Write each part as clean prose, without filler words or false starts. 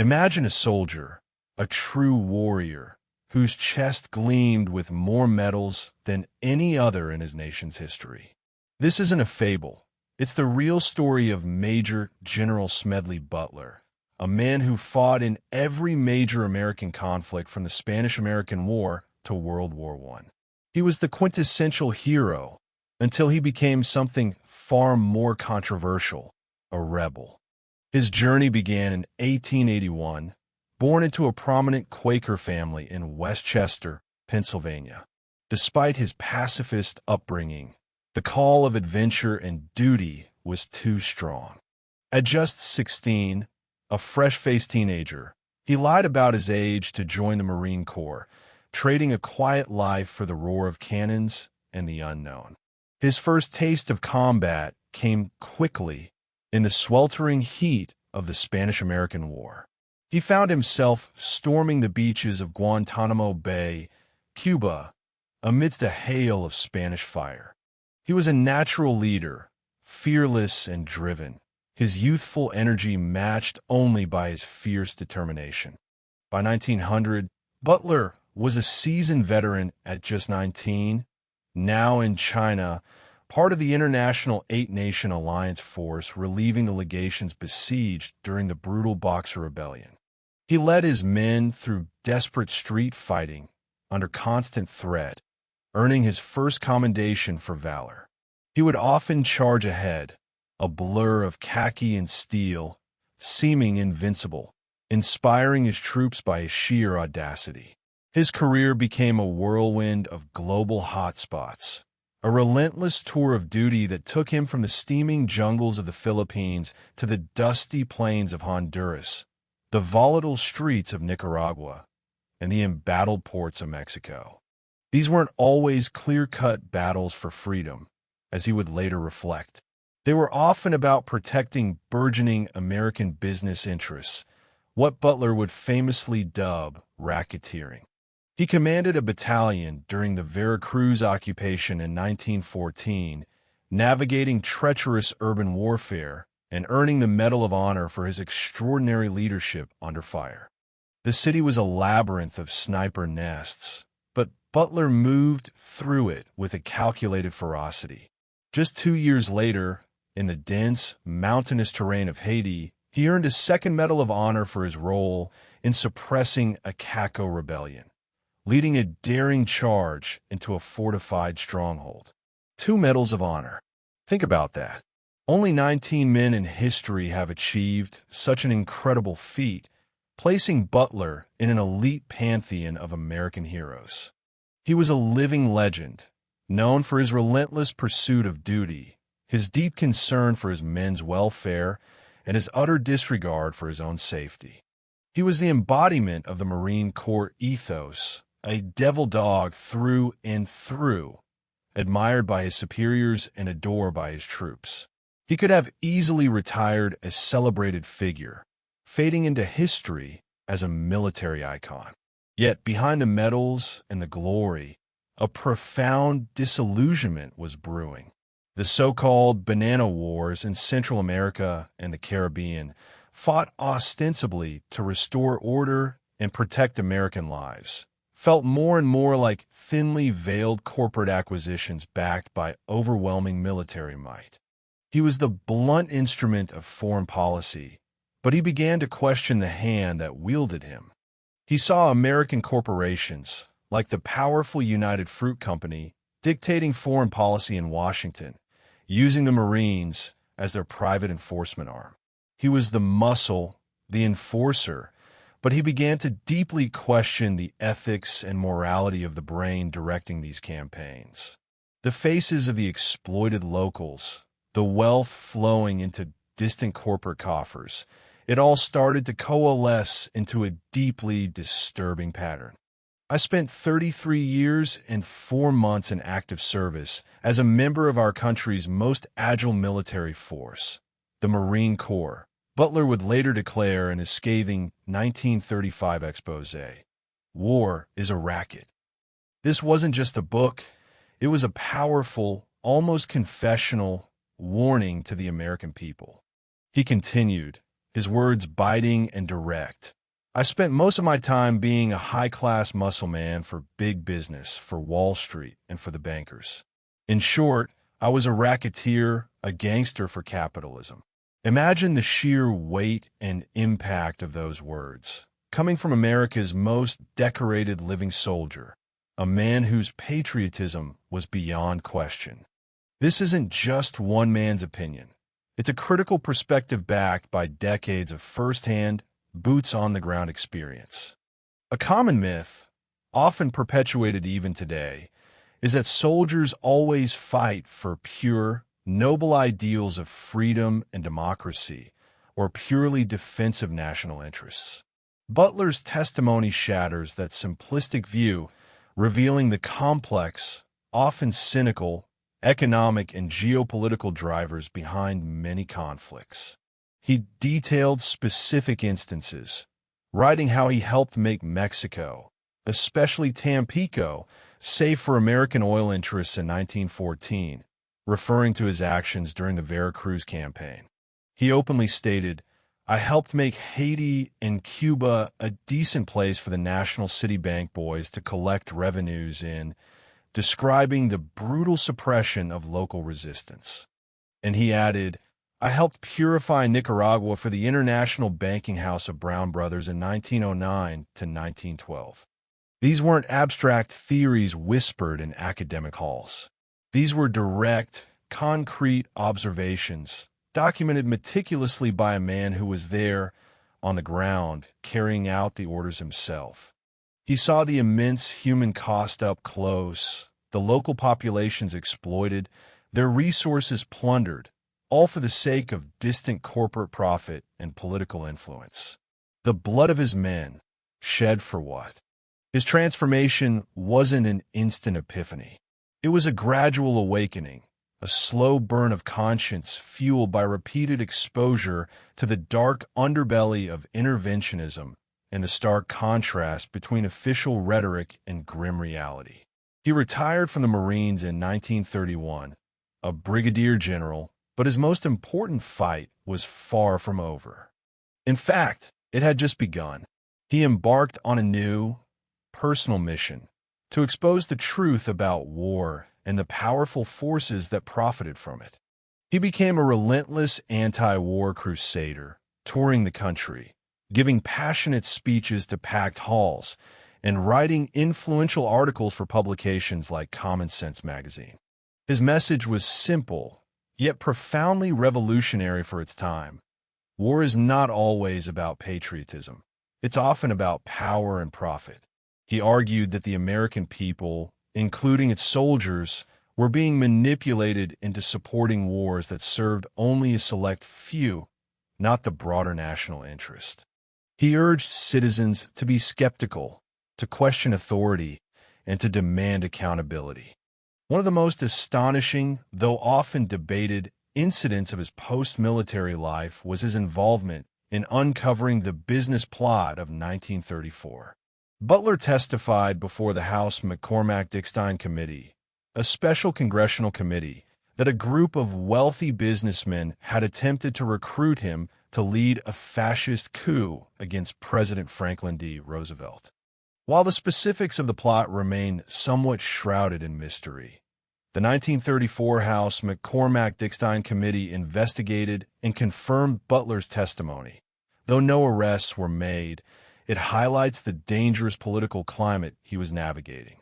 Imagine a soldier, a true warrior, whose chest gleamed with more medals than any other in his nation's history. This isn't a fable. It's the real story of Major General Smedley Butler, a man who fought in every major American conflict from the Spanish-American War to World War I. He was the quintessential hero until he became something far more controversial, a rebel. His journey began in 1881, born into a prominent Quaker family in Westchester, Pennsylvania. Despite his pacifist upbringing, the call of adventure and duty was too strong. At just 16, a fresh-faced teenager, he lied about his age to join the Marine Corps, trading a quiet life for the roar of cannons and the unknown. His first taste of combat came quickly in the sweltering heat of the Spanish-American War. He found himself storming the beaches of Guantanamo Bay, Cuba, amidst a hail of Spanish fire. He was a natural leader, fearless and driven, his youthful energy matched only by his fierce determination. By 1900, Butler was a seasoned veteran at just 19, now in China, part of the International Eight-Nation Alliance force relieving the legations besieged during the brutal Boxer Rebellion. He led his men through desperate street fighting under constant threat, earning his first commendation for valor. He would often charge ahead, a blur of khaki and steel, seeming invincible, inspiring his troops by his sheer audacity. His career became a whirlwind of global hotspots, a relentless tour of duty that took him from the steaming jungles of the Philippines to the dusty plains of Honduras, the volatile streets of Nicaragua, and the embattled ports of Mexico. These weren't always clear-cut battles for freedom, as he would later reflect. They were often about protecting burgeoning American business interests, what Butler would famously dub racketeering. He commanded a battalion during the Veracruz occupation in 1914, navigating treacherous urban warfare and earning the Medal of Honor for his extraordinary leadership under fire. The city was a labyrinth of sniper nests, but Butler moved through it with a calculated ferocity. Just 2 years later, in the dense, mountainous terrain of Haiti, he earned his second Medal of Honor for his role in suppressing a Caco rebellion, leading a daring charge into a fortified stronghold. 2 Medals of Honor. Think about that. Only 19 men in history have achieved such an incredible feat, placing Butler in an elite pantheon of American heroes. He was a living legend, known for his relentless pursuit of duty, his deep concern for his men's welfare, and his utter disregard for his own safety. He was the embodiment of the Marine Corps ethos, a devil dog through and through, admired by his superiors and adored by his troops. He could have easily retired a celebrated figure, fading into history as a military icon. Yet behind the medals and the glory, a profound disillusionment was brewing. The so-called Banana Wars in Central America and the Caribbean fought ostensibly to restore order and protect American lives, felt more and more like thinly veiled corporate acquisitions backed by overwhelming military might. He was the blunt instrument of foreign policy, but he began to question the hand that wielded him. He saw American corporations, like the powerful United Fruit Company, dictating foreign policy in Washington, using the Marines as their private enforcement arm. He was the muscle, the enforcer, but he began to deeply question the ethics and morality of the brain directing these campaigns. The faces of the exploited locals, the wealth flowing into distant corporate coffers, it all started to coalesce into a deeply disturbing pattern. I spent 33 years and 4 months in active service as a member of our country's most agile military force, the Marine Corps, Butler would later declare in his scathing 1935 exposé. War is a racket. This wasn't just a book, it was a powerful, almost confessional warning to the American people. He continued, his words biting and direct. I spent most of my time being a high-class muscle man for big business, for Wall Street, and for the bankers. In short, I was a racketeer, a gangster for capitalism. Imagine the sheer weight and impact of those words, coming from America's most decorated living soldier, a man whose patriotism was beyond question. This isn't just one man's opinion. It's a critical perspective backed by decades of first-hand, boots-on-the-ground experience. A common myth, often perpetuated even today, is that soldiers always fight for pure, noble ideals of freedom and democracy, or purely defensive national interests. Butler's testimony shatters that simplistic view, revealing the complex, often cynical, economic and geopolitical drivers behind many conflicts. He detailed specific instances, writing how he helped make Mexico, especially Tampico, safe for American oil interests in 1914, referring to his actions during the Veracruz campaign. He openly stated, "I helped make Haiti and Cuba a decent place for the National City Bank boys to collect revenues in," describing the brutal suppression of local resistance. And he added, "I helped purify Nicaragua for the International Banking House of Brown Brothers in 1909 to 1912. These weren't abstract theories whispered in academic halls. These were direct, concrete observations, documented meticulously by a man who was there, on the ground, carrying out the orders himself. He saw the immense human cost up close, the local populations exploited, their resources plundered, all for the sake of distant corporate profit and political influence. The blood of his men, shed for what? His transformation wasn't an instant epiphany. It was a gradual awakening, a slow burn of conscience fueled by repeated exposure to the dark underbelly of interventionism and the stark contrast between official rhetoric and grim reality. He retired from the Marines in 1931, a brigadier general, but his most important fight was far from over. In fact, it had just begun. He embarked on a new, personal mission to expose the truth about war and the powerful forces that profited from it. He became a relentless anti-war crusader, touring the country, giving passionate speeches to packed halls, and writing influential articles for publications like Common Sense magazine. His message was simple, yet profoundly revolutionary for its time. War is not always about patriotism. It's often about power and profit. He argued that the American people, including its soldiers, were being manipulated into supporting wars that served only a select few, not the broader national interest. He urged citizens to be skeptical, to question authority, and to demand accountability. One of the most astonishing, though often debated, incidents of his post-military life was his involvement in uncovering the business plot of 1934. Butler testified before the House McCormack-Dickstein Committee, a special congressional committee, that a group of wealthy businessmen had attempted to recruit him to lead a fascist coup against President Franklin D. Roosevelt. While the specifics of the plot remain somewhat shrouded in mystery, the 1934 House McCormack-Dickstein Committee investigated and confirmed Butler's testimony. Though no arrests were made, it highlights the dangerous political climate he was navigating.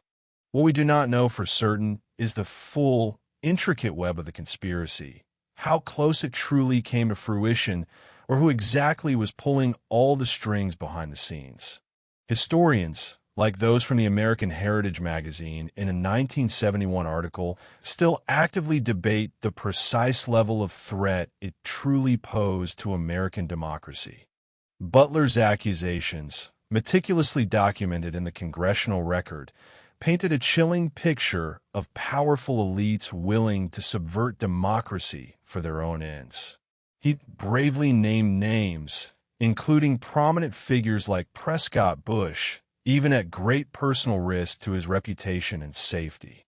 What we do not know for certain is the full, intricate web of the conspiracy, how close it truly came to fruition, or who exactly was pulling all the strings behind the scenes. Historians, like those from the American Heritage magazine in a 1971 article, still actively debate the precise level of threat it truly posed to American democracy. Butler's accusations, meticulously documented in the congressional record, painted a chilling picture of powerful elites willing to subvert democracy for their own ends. He bravely named names, including prominent figures like Prescott Bush, even at great personal risk to his reputation and safety.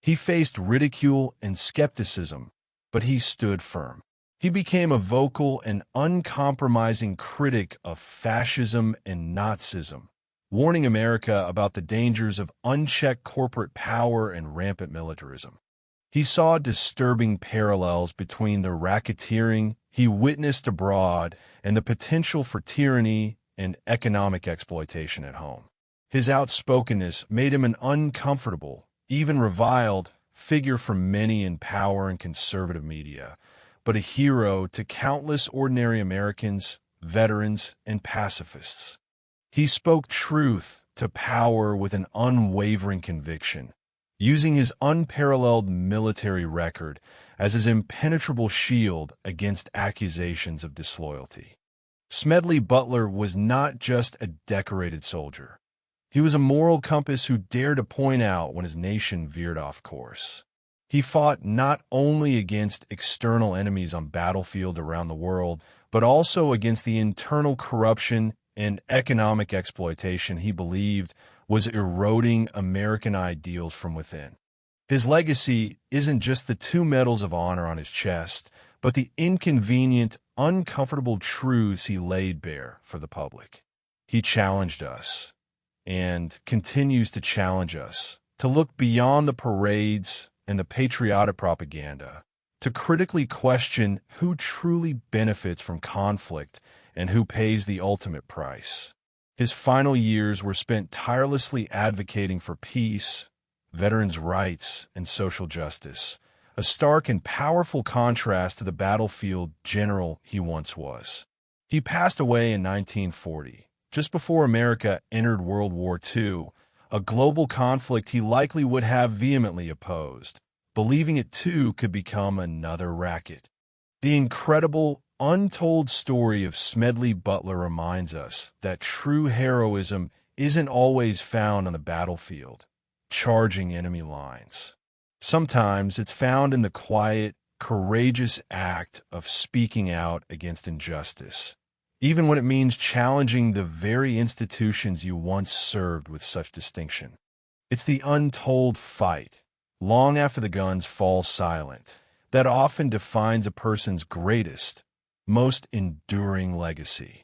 He faced ridicule and skepticism, but he stood firm. He became a vocal and uncompromising critic of fascism and Nazism, warning America about the dangers of unchecked corporate power and rampant militarism. He saw disturbing parallels between the racketeering he witnessed abroad and the potential for tyranny and economic exploitation at home. His outspokenness made him an uncomfortable, even reviled, figure for many in power and conservative media, but a hero to countless ordinary Americans, veterans, and pacifists. He spoke truth to power with an unwavering conviction, using his unparalleled military record as his impenetrable shield against accusations of disloyalty. Smedley Butler was not just a decorated soldier. He was a moral compass who dared to point out when his nation veered off course. He fought not only against external enemies on battlefields around the world, but also against the internal corruption and economic exploitation he believed was eroding American ideals from within. His legacy isn't just the 2 medals of honor on his chest, but the inconvenient, uncomfortable truths he laid bare for the public. He challenged us, and continues to challenge us, to look beyond the parades and the patriotic propaganda, to critically question who truly benefits from conflict and who pays the ultimate price. His final years were spent tirelessly advocating for peace, veterans' rights, and social justice, a stark and powerful contrast to the battlefield general he once was. He passed away in 1940, just before America entered World War II, a global conflict he likely would have vehemently opposed, believing it too could become another Racket. The incredible, untold story of Smedley Butler reminds us that true heroism isn't always found on the battlefield, charging enemy lines. Sometimes it's found in the quiet, courageous act of speaking out against injustice, even when it means challenging the very institutions you once served with such distinction. It's the untold fight, long after the guns fall silent, that often defines a person's greatest, most enduring legacy.